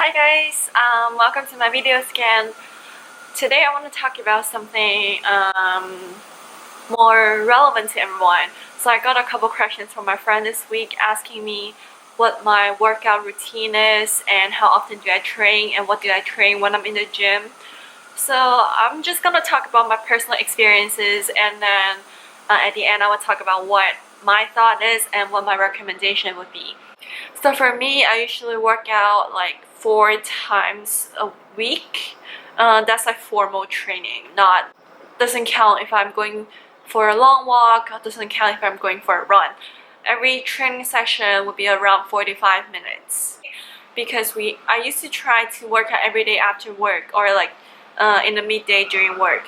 Hi guys, welcome to my videos again. Today I want to talk about something more relevant to everyone. So I got a couple questions from my friend this week asking me what my workout routine is and how often do I train and what do I train when I'm in the gym. So I'm just gonna talk about my personal experiences, and then at the end I will talk about what my thought is and what my recommendation would be. So for me, I usually work out like 4 times a week. That's like formal training. Not doesn't count if I'm going for a long walk. Doesn't count if I'm going for a run. Every training session would be around 45 minutes. Because I used to try to work out every day after work, or like in the midday during work.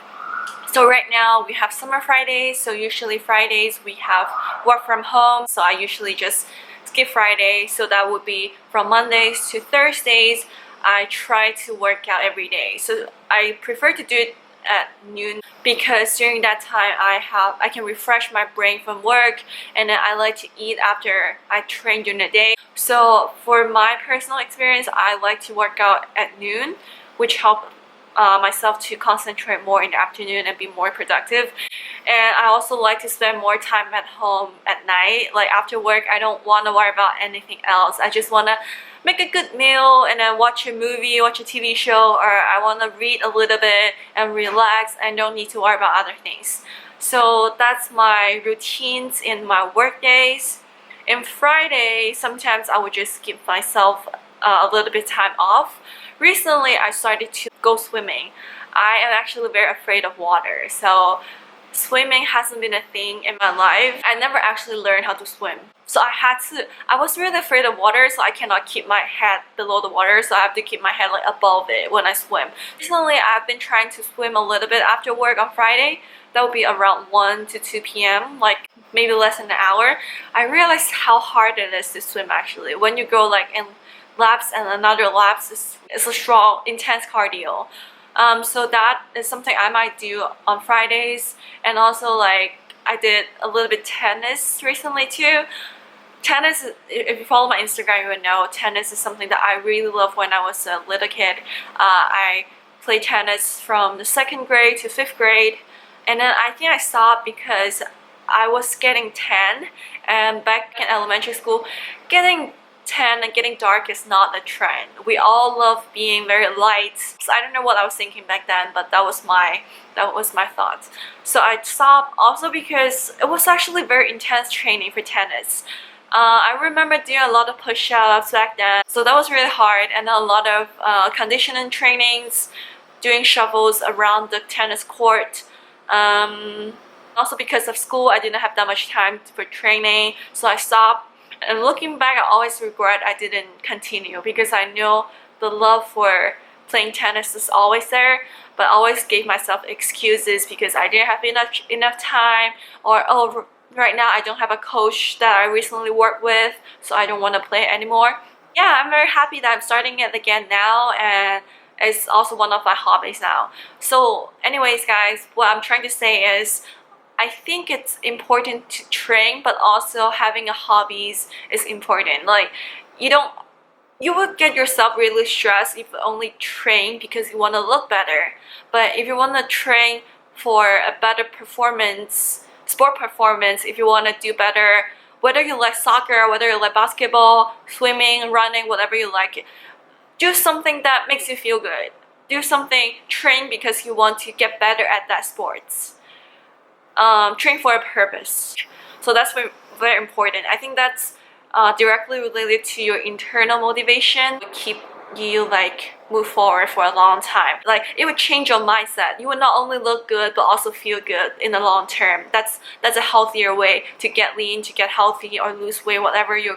So right now we have summer Fridays, so usually Fridays we have work from home, so I usually just skip Friday, so that would be from Mondays to Thursdays. I try to work out every day, so I prefer to do it at noon because during that time I can refresh my brain from work, and then I like to eat after I train during the day. So for my personal experience, I like to work out at noon, which helps myself to concentrate more in the afternoon and be more productive. And I also like to spend more time at home at night. Like after work, I don't want to worry about anything else. I just want to make a good meal and then watch a movie, watch a TV show, or I want to read a little bit and relax and don't need to worry about other things. So that's my routines in my work days. And Friday, sometimes I would just give myself a little bit time off. Recently, I started to go swimming. I am actually very afraid of water, so swimming hasn't been a thing in my life. I never actually learned how to swim. So I was really afraid of water, so I cannot keep my head below the water, so I have to keep my head like above it when I swim. Recently, I've been trying to swim a little bit after work on Friday. That would be around 1 to 2 p.m., like maybe less than an hour. I realized how hard it is to swim actually. When you go like in laps and another laps, it's a strong, intense cardio. So that is something I might do on Fridays. And also like I did a little bit tennis recently too. Tennis, if you follow my Instagram, you would know tennis is something that I really loved when I was a little kid. I played tennis from the 2nd grade to 5th grade, and then I think I stopped because I was getting tan, and back in elementary school, getting tan and getting dark is not a trend. We all love being very light. So I don't know what I was thinking back then, but that was my thought. So I stopped also because it was actually very intense training for tennis. I remember doing a lot of push-ups back then, so that was really hard, and a lot of conditioning trainings, doing shuffles around the tennis court. Also because of school, I didn't have that much time for training, so I stopped. And looking back, I always regret I didn't continue because I know the love for playing tennis is always there, but I always gave myself excuses because I didn't have enough time, or oh, right now I don't have a coach that I recently worked with, so I don't want to play anymore. Yeah, I'm very happy that I'm starting it again now, and it's also one of my hobbies now. So anyways guys, what I'm trying to say is I think it's important to train, but also having a hobbies is important. Like you would get yourself really stressed if you only train because you want to look better. But if you want to train for a better performance, sport performance, if you want to do better, whether you like soccer, whether you like basketball, swimming, running, whatever you like, do something that makes you feel good. Do something, train because you want to get better at that sports. Train for a purpose. So that's very, very important. I think that's directly related to your internal motivation. Keep you like move forward for a long time. Like it would change your mindset. You would not only look good but also feel good in the long term. That's a healthier way to get lean, to get healthy, or lose weight, whatever your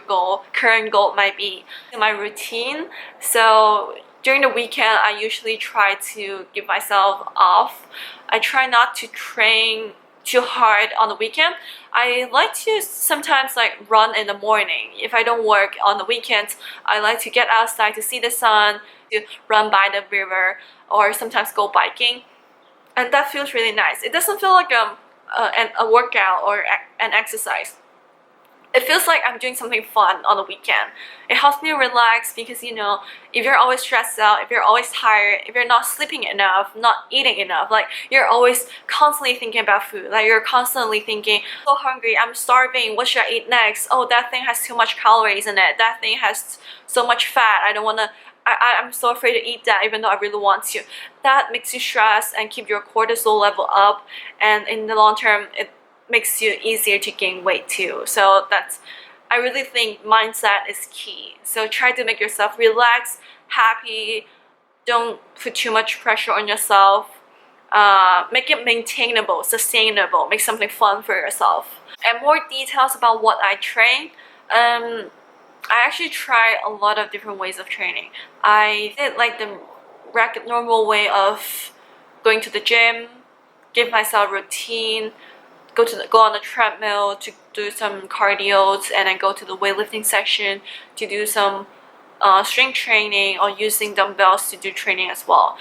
current goal might be. In my routine, so during the weekend, I usually try to give myself off. I try not to train too hard on the weekend. I like to sometimes like run in the morning. If I don't work on the weekends, I like to get outside to see the sun, to run by the river, or sometimes go biking, and that feels really nice. It doesn't feel like a workout or an exercise. it feels like I'm doing something fun on the weekend. It helps me relax because, you know, if you're always stressed out, if you're always tired, if you're not sleeping enough, not eating enough, like you're always constantly thinking about food. Like you're constantly thinking, so hungry, I'm starving, what should I eat next? Oh, that thing has too much calories in it. That thing has so much fat. I don't want to, I'm so afraid to eat that even though I really want to. That makes you stress and keep your cortisol level up, and in the long term, it makes you easier to gain weight too. So that's, I really think mindset is key. So try to make yourself relaxed, happy, don't put too much pressure on yourself. Make it maintainable, sustainable, make something fun for yourself. And more details about what I train. I actually try a lot of different ways of training. I did like the normal way of going to the gym, give myself a routine, go on the treadmill to do some cardio, and then go to the weightlifting section to do some strength training, or using dumbbells to do training as well.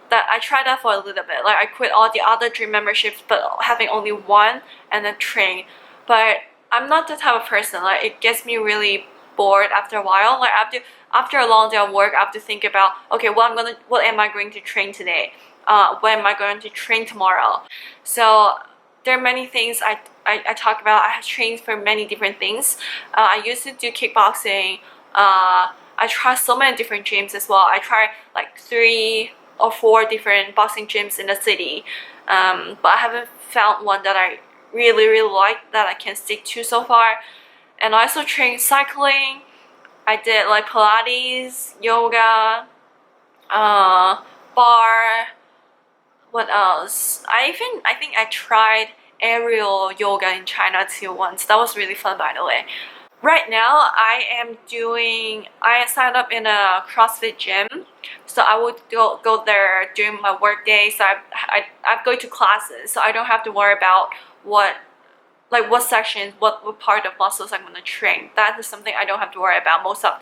That I tried that for a little bit. Like I quit all the other gym memberships, but having only one and then train. But I'm not the type of person, like it gets me really bored after a while. Like after a long day of work, I have to think about, okay, what am I going to train today? What am I going to train tomorrow? So there are many things I talk about. I have trained for many different things. I used to do kickboxing. I try so many different gyms as well. I try like 3 or 4 different boxing gyms in the city, but I haven't found one that I really like that I can stick to so far. And I also train cycling. I did like Pilates, yoga, bar. What else? I think I tried aerial yoga in China too once. That was really fun, by the way. Right now, I signed up in a CrossFit gym, so I would go there during my work day. So I go to classes, so I don't have to worry about what sections, what part of muscles I'm gonna train. That is something I don't have to worry about most of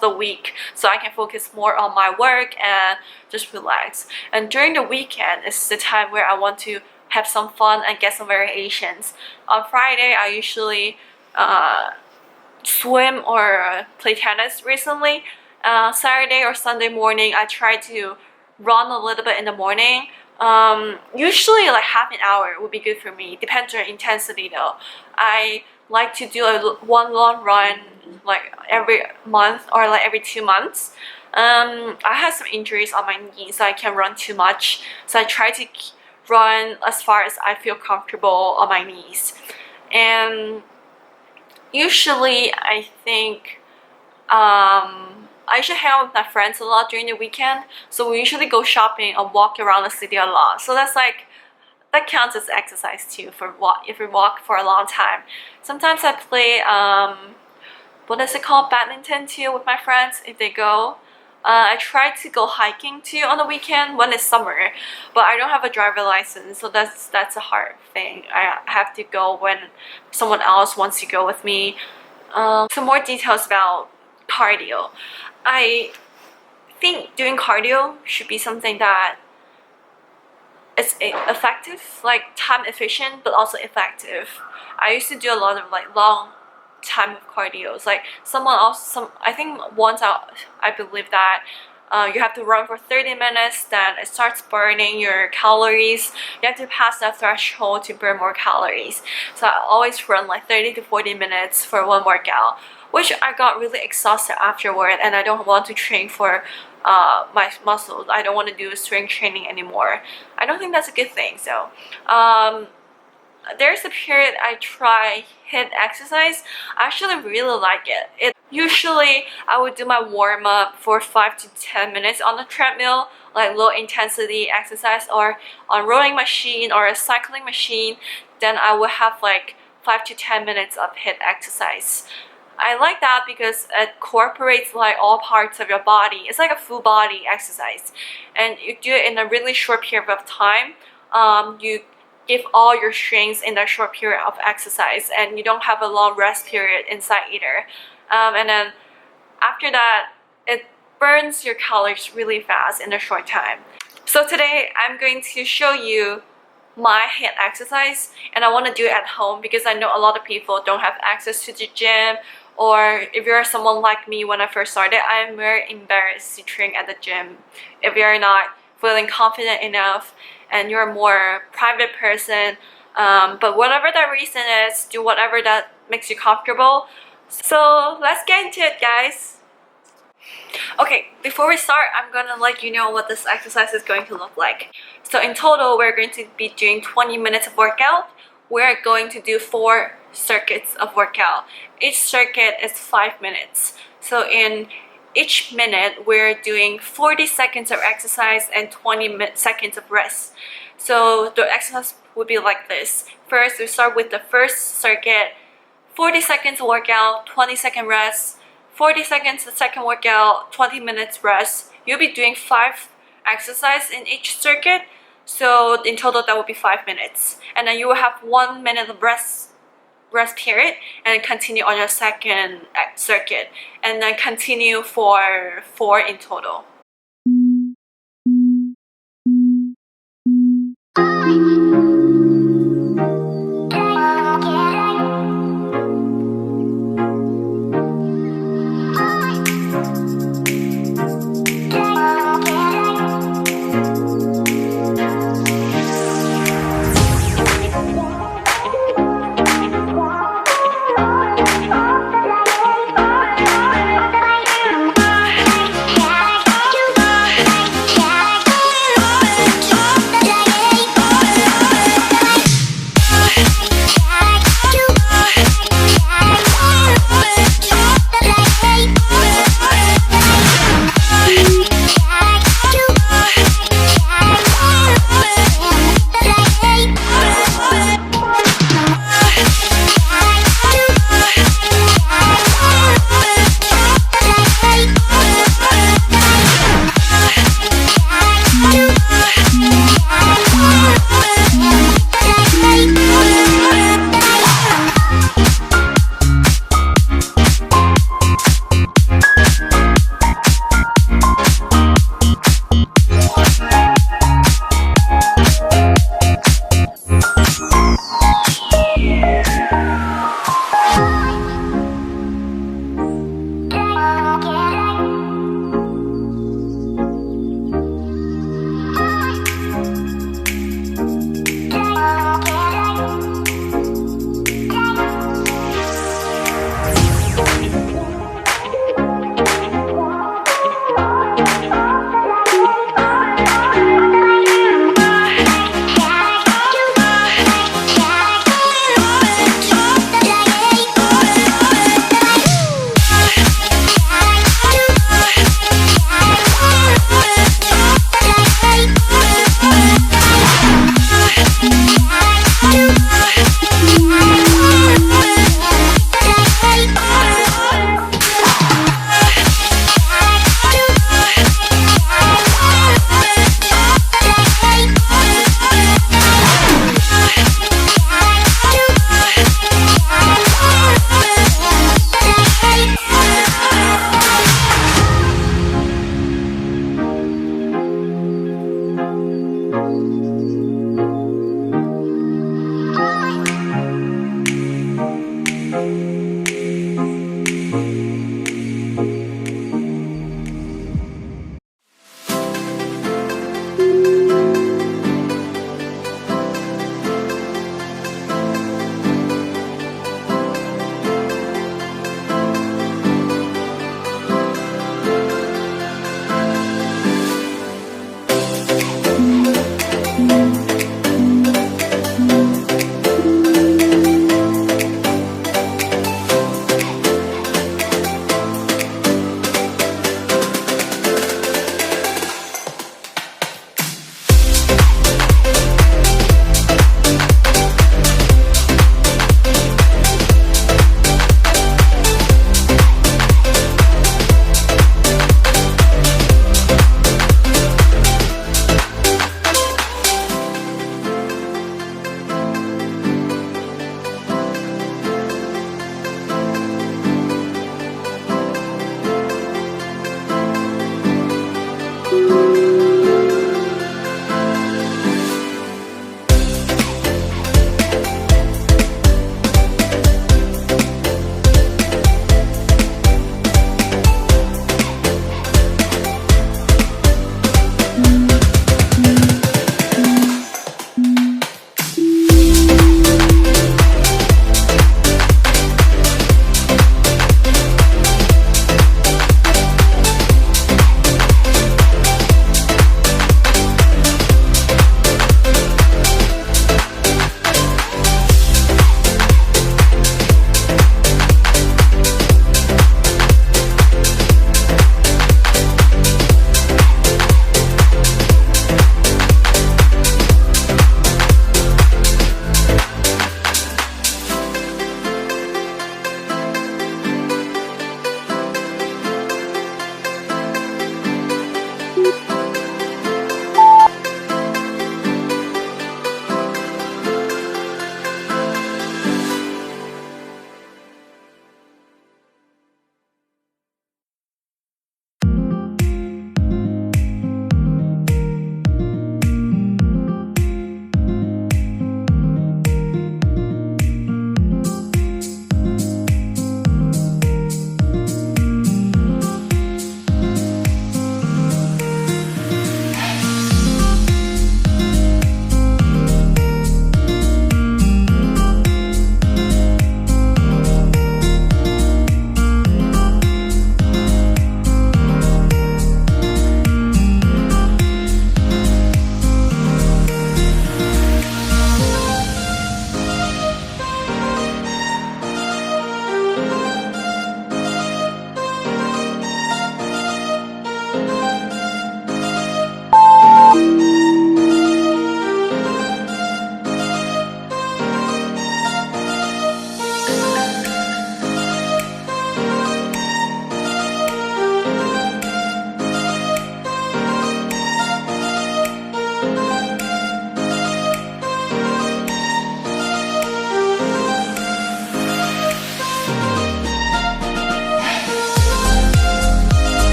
the week, so I can focus more on my work and just relax. And during the weekend is the time where I want to have some fun and get some variations. On Friday, I usually swim or play tennis recently. Saturday or Sunday morning, I try to run a little bit in the morning. Usually like half an hour would be good for me. Depends on intensity though. I like to do one long run like every month or like every 2 months. I have some injuries on my knees, so I can't run too much. So I try to run as far as I feel comfortable on my knees. And usually I think I usually hang out with my friends a lot during the weekend, so we usually go shopping or walk around the city a lot. So that counts as exercise too if we walk for a long time. Sometimes I play what is it called, badminton too with my friends if they go. I try to go hiking too on the weekend when it's summer, but I don't have a driver license, so that's a hard thing. I have to go when someone else wants to go with me. Some more details about cardio. I think doing cardio should be something that is effective, like time efficient, but also effective. I used to do a lot of like long time of cardio. Like I think once I believe that you have to run for 30 minutes, then it starts burning your calories. You have to pass that threshold to burn more calories. So I always run like 30 to 40 minutes for one workout, which I got really exhausted afterward, and I don't want to train for my muscles. I don't want to do strength training anymore. I don't think that's a good thing. So there's a period I try HIIT exercise. I actually really like it. Usually I would do my warm-up for 5 to 10 minutes on the treadmill, like low intensity exercise, or on rowing machine or a cycling machine. Then I would have like 5 to 10 minutes of HIIT exercise. I like that because it incorporates like all parts of your body. It's like a full body exercise, and you do it in a really short period of time. You give all your strengths in that short period of exercise, and you don't have a long rest period inside either. And then after that, it burns your calories really fast in a short time. So today I'm going to show you my HIIT exercise, and I want to do it at home because I know a lot of people don't have access to the gym, or if you're someone like me when I first started, I'm very embarrassed to train at the gym if you're not feeling confident enough and you're a more private person. But whatever that reason is, do whatever that makes you comfortable. So let's get into it, guys. Okay, before we start, I'm gonna let you know what this exercise is going to look like. So in total, we're going to be doing 20 minutes of workout. We're going to do 4 circuits of workout. Each circuit is 5 minutes. So in each minute, we're doing 40 seconds of exercise and 20 seconds of rest. So the exercise would be like this. First, we start with the first circuit, 40 seconds workout, 20-second rest, 40 seconds the second workout, 20 minutes rest. You'll be doing 5 exercises in each circuit. So in total, that will be 5 minutes. And then you will have 1 minute of rest period, and continue on your second circuit. And then continue for 4 in total.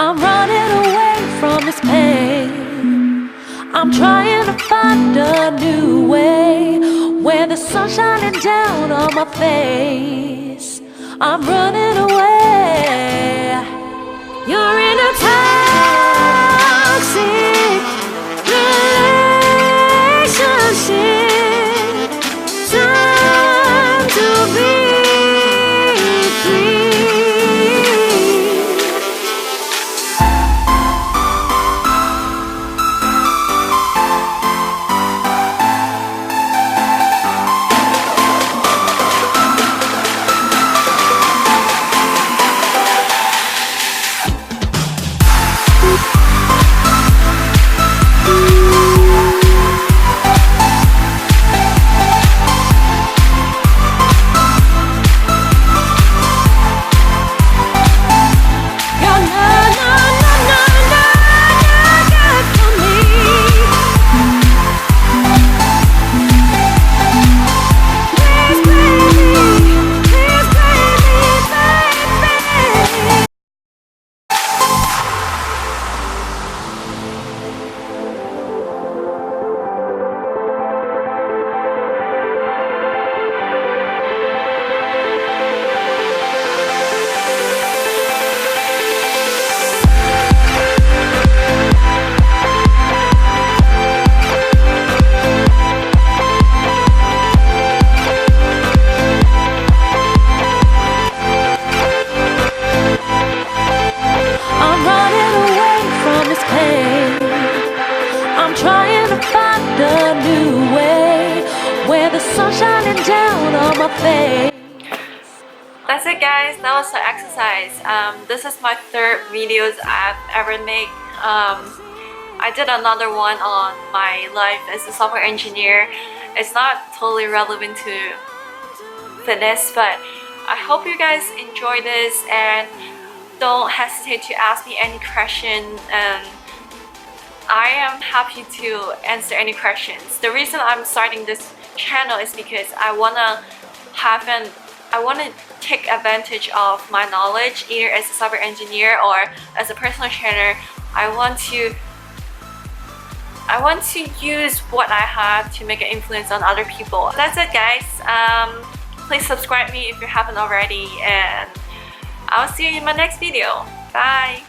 I'm running away from this pain. I'm trying to find a new way where the sun's shining down on my face. I'm running away. You're in a toxic relationship. Time to be free. Trying to find a new way where the sun's shining down on my face. That's it, guys. That was the exercise. This is my third videos I've ever made. I did another one on my life as a software engineer. It's not totally relevant to fitness, but I hope you guys enjoy this and don't hesitate to ask me any question. I am happy to answer any questions. The reason I'm starting this channel is because I wanna take advantage of my knowledge either as a software engineer or as a personal trainer. I want to use what I have to make an influence on other people. That's it, guys. Please subscribe me if you haven't already, and I'll see you in my next video. Bye.